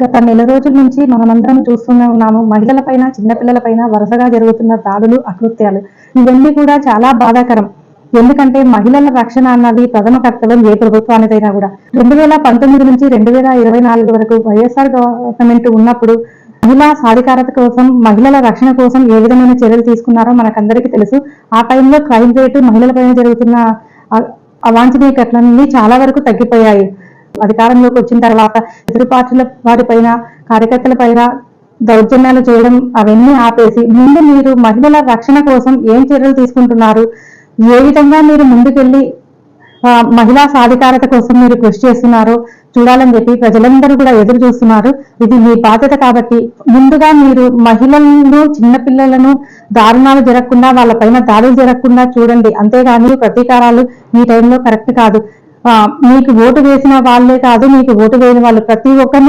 గత నెల రోజుల నుంచి మనమందరం చూస్తూనే ఉన్నాము. మహిళలపైన, చిన్నపిల్లలపైన వరుసగా జరుగుతున్న దాడులు, అకృత్యాలు. ఇవన్నీ కూడా చాలా బాధాకరం. ఎందుకంటే మహిళల రక్షణ అన్నది ప్రథమ కర్తవ్యం ఏ ప్రభుత్వానిదైనా కూడా. 2019 నుంచి 2024 వరకు వైఎస్ఆర్ గవర్నమెంట్ ఉన్నప్పుడు మహిళా సాధికారత కోసం, మహిళల రక్షణ కోసం ఏ విధమైన చర్యలు తీసుకున్నారో మనకందరికీ తెలుసు. ఆ టైంలో క్రైమ్ రేటు, మహిళలపైన జరుగుతున్న అవాంఛనీయ ఘటనలన్నీ చాలా వరకు తగ్గిపోయాయి. అధికారంలోకి వచ్చిన తర్వాత ఎదురు పార్టీల వారిపైన, కార్యకర్తల పైన దౌర్జన్యాలు చేయడం అవన్నీ ఆపేసి ముందు మీరు మహిళల రక్షణ కోసం ఏం చర్యలు తీసుకుంటున్నారు, ఏ విధంగా మీరు ముందుకెళ్ళి మహిళా సాధికారత కోసం మీరు కృషి చేస్తున్నారో చూడాలని చెప్పి ప్రజలందరూ కూడా ఎదురు చూస్తున్నారు. ఇది మీ బాధ్యత కాబట్టి ముందుగా మీరు మహిళలను, చిన్నపిల్లలను దారుణాలు జరగకుండా, వాళ్ళపైన దాడులు జరగకుండా చూడండి. అంతేగాని ప్రతీకారాలు ఈ టైంలో కరెక్ట్ కాదు. మీకు ఓటు వేసిన వాళ్ళే కాదు, మీకు ఓటు వేయని వాళ్ళు ప్రతి ఒక్కరిని